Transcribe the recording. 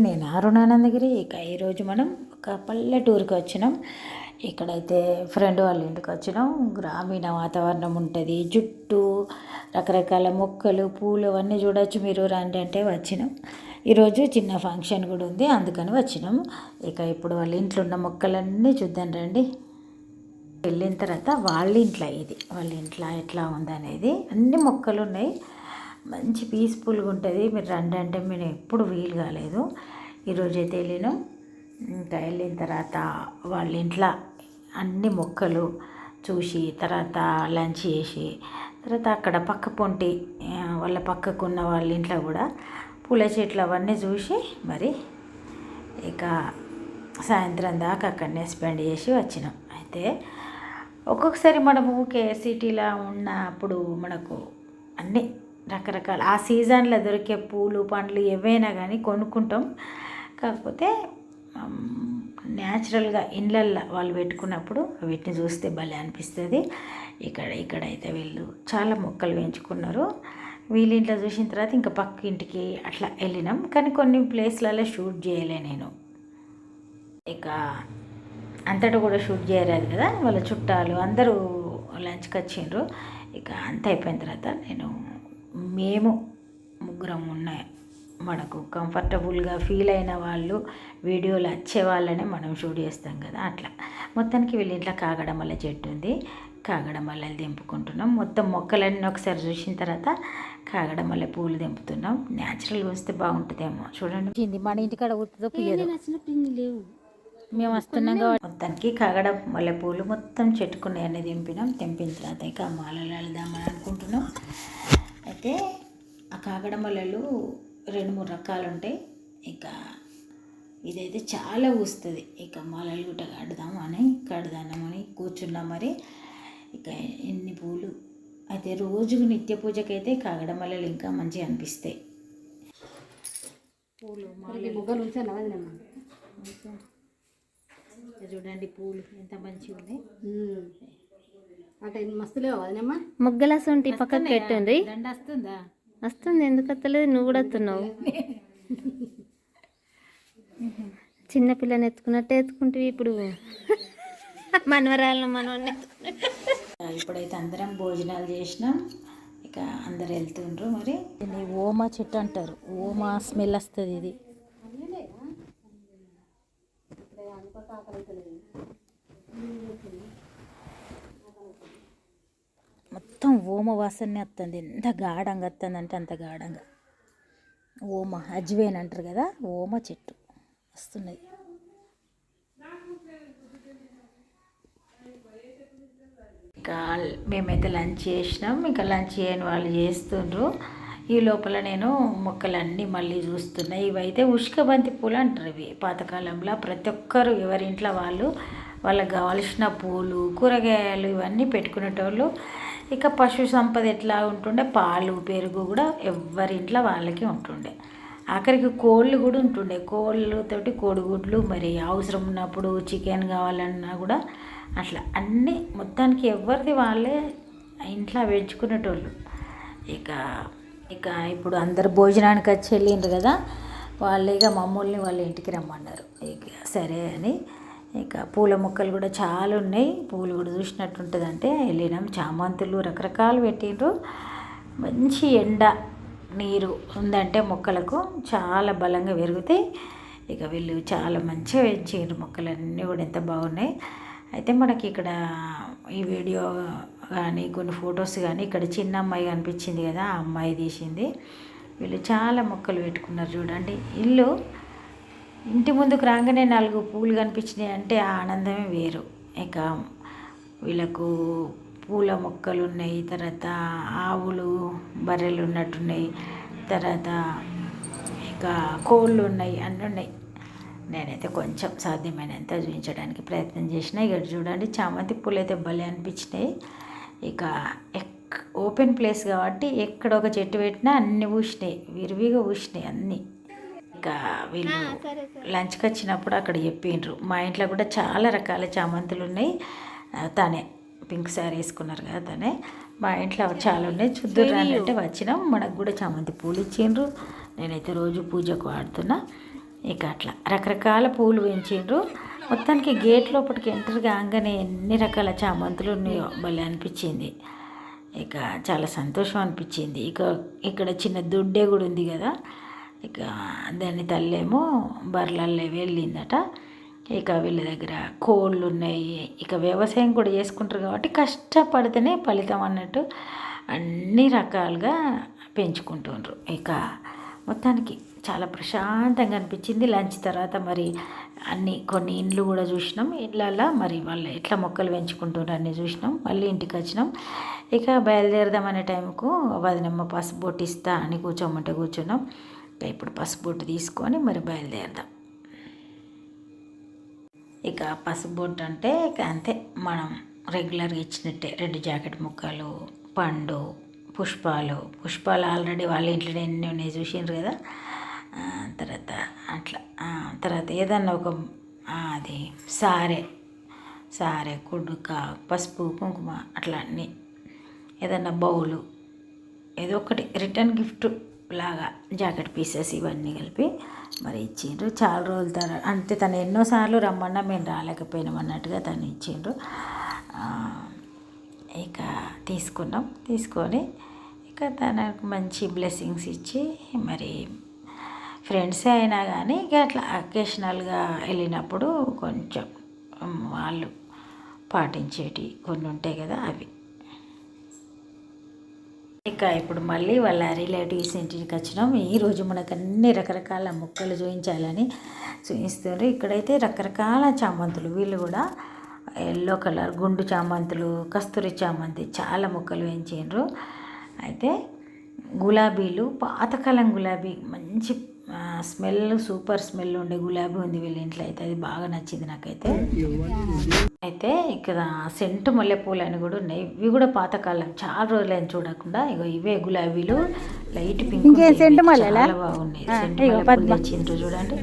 నేను అరుణానందగిరి. ఇక ఈరోజు మనం ఒక పల్లెటూరుకి వచ్చినాం. ఇక్కడైతే ఫ్రెండ్ వాళ్ళ ఇంటికి వచ్చినాం. గ్రామీణ వాతావరణం ఉంటుంది, జుట్టు, రకరకాల మొక్కలు, పూలు అవన్నీ చూడొచ్చు. మీరు రండి అంటే వచ్చినాం. ఈరోజు చిన్న ఫంక్షన్ కూడా ఉంది, అందుకని వచ్చినాం. ఇక ఇప్పుడు వాళ్ళ ఇంట్లో ఉన్న మొక్కలన్నీ చూద్దాం రండి. వెళ్ళిన తర్వాత వాళ్ళ ఇంట్లో ఎట్లా ఉందనేది అన్ని మొక్కలు ఉన్నాయి. మంచి పీస్ఫుల్గా ఉంటుంది. మీరు రండి అంటే మేము ఎప్పుడు వీలు కాలేదు. ఈరోజు అయితే వెళ్ళినాం. ఇంకా వెళ్ళిన తర్వాత వాళ్ళ ఇంట్లో అన్ని మొక్కలు చూసి తర్వాత లంచ్ చేసి తర్వాత అక్కడ పక్క పొంటి వాళ్ళ పక్కకున్న వాళ్ళ ఇంట్లో కూడా పూల చెట్లు అవన్నీ చూసి మరి ఇక సాయంత్రం దాకా అక్కడనే స్పెండ్ చేసి వచ్చినాం. అయితే ఒక్కొక్కసారి మనము సిటీలో ఉన్నప్పుడు మనకు అన్నీ రకరకాల ఆ సీజన్లో దొరికే పూలు పండ్లు ఏవైనా కానీ కొనుక్కుంటాం. కాకపోతే న్యాచురల్గా ఇళ్ళల్లో వాళ్ళు పెట్టుకున్నప్పుడు వీటిని చూస్తే భలే అనిపిస్తుంది. ఇక్కడైతే వీళ్ళు చాలా మొక్కలు పెంచుకున్నారు. వీళ్ళ ఇంట్లో చూసిన తర్వాత ఇంకా పక్క ఇంటికి అట్లా వెళ్ళినాం. కానీ కొన్ని ప్లేస్లలో షూట్ చేయలే నేను. ఇక అంతటా కూడా షూట్ చేయలేదు కదా, వాళ్ళ చుట్టాలు అందరూ లంచ్కి వచ్చిండ్రు. ఇక అంత అయిపోయిన తర్వాత మేము ముగ్గురం ఉన్నాయి, మనకు కంఫర్టబుల్గా ఫీల్ అయిన వాళ్ళు వీడియోలు వచ్చే వాళ్ళనే మనం షూట్ చేస్తాం కదా, అట్లా మొత్తానికి వీళ్ళ ఇంట్లో కాగడమల్ల చెట్టు ఉంది. కాగడమల్లలు దింపుకుంటున్నాం. మొత్తం మొక్కలన్నీ ఒకసారి చూసిన తర్వాత కాగడమల్ల పూలు దింపుతున్నాం. న్యాచురల్గా వస్తే బాగుంటుందేమో చూడండి. మన ఇంటికాడ లేవు, మేము వస్తున్నాం కాబట్టి మొత్తానికి కాగడ మల్లెపూలు మొత్తం చెట్టుకున్నాయన్నీ తెంపిన తర్వాత ఇక మాలలు వెళ్దామని అనుకుంటున్నాం. అయితే ఆ కాగడ మల్లెలు 2-3 రకాలు ఉంటాయి. ఇక ఇదైతే చాలా పూస్తుంది. ఇక మాలలు గుట్ట కడదామని కూర్చున్నాం. మరి ఇక ఎన్ని పూలు అయితే రోజుకు నిత్య పూజకైతే కాగడ మల్లెలు ఇంకా మంచిగా అనిపిస్తాయి. పూలు చూడండి, పూలు ఎంత మంచిగా ఉన్నాయి. అంటే మస్తు లేవు అదేనమ్మా. ముగ్గల సొంటి పక్కకి పెట్టండి. దండ వస్తుందా? వస్తుంది, ఎందుకు వస్తలేదు? నువ్వు కూడా వస్తున్నావు. చిన్నపిల్లని ఎత్తుకున్నట్టే ఎత్తుకుంటే ఇప్పుడు మనవరాలను ఇప్పుడైతే అందరం భోజనాలు చేసినాం. ఇక అందరు వెళ్తుండ్రు. మరి ఓమా చెట్టు అంటారు, ఓమా స్మెల్ వస్తుంది. ఇది మొత్తం ఓమ వాసనే వస్తుంది. ఎంత గాఢంగా వస్తుంది అంటే అంత గాఢంగా. ఓమ అజ్వేన్ అంటారు కదా, ఓమ చెట్టు వస్తున్నది. ఇంకా మేమైతే లంచ్ చేసినాం. ఇంకా లంచ్ చేయని వాళ్ళు చేస్తుండ్రు. ఈ లోపల నేను మొక్కలన్నీ మళ్ళీ చూస్తున్నాయి. ఇవైతే ఉష్కబంతి పూలు అంటారు. ఇవి పాతకాలంలో ప్రతి ఒక్కరు ఎవరి ఇంట్లో వాళ్ళకి కావాల్సిన పూలు, కూరగాయలు ఇవన్నీ పెట్టుకునేటోళ్ళు. ఇక పశు సంపద ఎట్లా ఉంటుండే, పాలు పెరుగు కూడా ఎవరి ఇంట్లో వాళ్ళకి ఉంటుండే. ఆఖరికి కోళ్ళు కూడా ఉంటుండే. కోళ్ళతోటి కోడిగుడ్లు, మరి అవసరం ఉన్నప్పుడు చికెన్ కావాలన్నా కూడా అట్లా అన్నీ మొత్తానికి ఎవరిది వాళ్ళే ఇంట్లో పెంచుకునేటోళ్ళు. ఇక ఇప్పుడు అందరు భోజనానికి వచ్చి వెళ్ళిండ్రు కదా, వాళ్ళు ఇక మమ్మల్ని వాళ్ళ ఇంటికి రమ్మన్నారు. ఇక సరే అని ఇక పూల మొక్కలు కూడా చాలా ఉన్నాయి. పూలు కూడా చూసినట్టు ఉంటుంది అంటే వెళ్ళినాం. చామంతులు రకరకాలు పెట్టిండ్రు. మంచి ఎండ నీరు ఉందంటే మొక్కలకు చాలా బలంగా పెరుగుతాయి. ఇక వీళ్ళు చాలా మంచిగా పెంచిండ్రు. మొక్కలన్నీ కూడా ఎంత బాగున్నాయి. అయితే మనకి ఇక్కడ ఈ వీడియో కానీ కొన్ని ఫొటోస్ కానీ ఇక్కడ చిన్న అమ్మాయి కనిపించింది కదా, ఆ అమ్మాయి తీసింది. వీళ్ళు చాలా మొక్కలు పెట్టుకున్నారు. చూడండి, ఇంటి ముందుకు రాగానే 4 పూలు కనిపించినాయి అంటే ఆ ఆనందమే వేరు. ఇక వీళ్ళకు పూల మొక్కలు ఉన్నాయి, తర్వాత ఆవులు బర్రెలు ఉన్నట్టున్నాయి, తర్వాత ఇక కోళ్ళు ఉన్నాయి, అన్నీ ఉన్నాయి. నేనైతే కొంచెం సాధ్యమైనంత చూపించడానికి ప్రయత్నం చేసిన. ఇక్కడ చూడండి, చామంతి పూలు అయితే భలే అనిపించినాయి. ఇక ఓపెన్ ప్లేస్ కాబట్టి ఎక్కడ ఒక చెట్టు పెట్టినా అన్నీ పూసినాయి, విరివిగా పూసినాయి అన్నీ. ఇక వీళ్ళు లంచ్కి వచ్చినప్పుడు అక్కడ చెప్పిండ్రు, మా ఇంట్లో కూడా చాలా రకాల చామంతులు ఉన్నాయి. తనే పింక్ శారీ వేసుకున్నారు కదా, తనే మా ఇంట్లో చాలా ఉన్నాయి, చూద్దురు అంటే వచ్చినాం. మనకు కూడా చామంతి పూలు ఇచ్చిండ్రు. నేనైతే రోజు పూజకు వాడుతున్నా. ఇక అట్లా రకరకాల పూలు పెంచిండ్రు. మొత్తానికి గేట్ లోపలికి ఎంటర్ కాగానే ఎన్ని రకాల చామంతులు ఉన్నాయో భలే అనిపించింది. ఇక చాలా సంతోషం అనిపించింది. ఇక ఇక్కడ చిన్న దుడ్డే కూడా ఉంది కదా, ఇక దాని తల్లేమో బర్లల్లో వెళ్ళిందట. ఇక వీళ్ళ దగ్గర కోళ్ళు ఉన్నాయి. ఇక వ్యవసాయం కూడా చేసుకుంటారు కాబట్టి కష్టపడితేనే ఫలితం అన్నట్టు అన్ని రకాలుగా పెంచుకుంటుండ్రు. ఇక మొత్తానికి చాలా ప్రశాంతంగా అనిపించింది. లంచ్ తర్వాత మరి కొన్ని ఇండ్లు కూడా చూసినాం. ఇళ్ళల్లో మరి వాళ్ళు ఎట్లా మొక్కలు పెంచుకుంటున్నారు అన్నీ చూసినాం. మళ్ళీ ఇంటికి వచ్చినాం. ఇక బయలుదేరదాం అనే టైంకు వదినమ్మ పసుపు బొట్టు ఇస్తా అని కూర్చోమంటే కూర్చున్నాం. ఇప్పుడు పసుపు బొట్టు తీసుకొని మరి బయలుదేరదాం. ఇక పసుపు బొట్టు అంటే ఇక అంతే, మనం రెగ్యులర్గా ఇచ్చినట్టే 2 జాకెట్ ముక్కలు, పండు, పుష్పాలు ఆల్రెడీ వాళ్ళ ఇంట్లో ఎన్ని ఉన్నాయి చూసిండ్రు కదా. తర్వాత అట్లా తర్వాత ఏదన్నా ఒక అది సారే కుడుక, పసుపు, కుంకుమ అట్లా అన్నీ, ఏదన్నా బౌలు, ఏదో ఒకటి రిటర్న్ గిఫ్ట్ లాగా జాకెట్ పీసెస్ ఇవన్నీ కలిపి మరి ఇచ్చిండ్రు. చాలా రోజుల తర్వాత అంటే తను ఎన్నోసార్లు రమ్మన్నా మేము రాలేకపోయినాం అన్నట్టుగా తను ఇచ్చిండ్రు. ఇక తీసుకొని ఇక తనకు మంచి బ్లెస్సింగ్స్ ఇచ్చి మరి ఫ్రెండ్సే అయినా కానీ ఇక అట్లా అకేషనల్గా వెళ్ళినప్పుడు కొంచెం వాళ్ళు పాటించేటి కొన్ని ఉంటాయి కదా అవి. ఇక ఇప్పుడు మళ్ళీ వాళ్ళ రిలేటివ్స్ ఇంటికి వచ్చినాం. ఈరోజు మనకు అన్ని రకరకాల మొక్కలు చూపిస్తున్నారు. ఇక్కడైతే రకరకాల చామంతులు, వీళ్ళు కూడా ఎల్లో కలర్ గుండు చామంతులు, కస్తూరి చామంతి చాలా మొక్కలు పెంచిండ్రు. అయితే గులాబీలు, పాతకాలం గులాబీ మంచి స్మెల్, సూపర్ స్మెల్ ఉండే గులాబీ ఉంది వీళ్ళ ఇంట్లో. అయితే అది బాగా నచ్చింది నాకైతే. అయితే ఇక్కడ సెంటు మల్లెపూలు అని కూడా ఉన్నాయి. ఇవి కూడా పాతకాలం, చాలా రోజులైన చూడకుండా. ఇగో ఇవే గులాబీలు, లైట్ పింక్, చాలా బాగున్నాయి. సెంటు మల్లెపూలు తెచ్చిండ్రు చూడండి.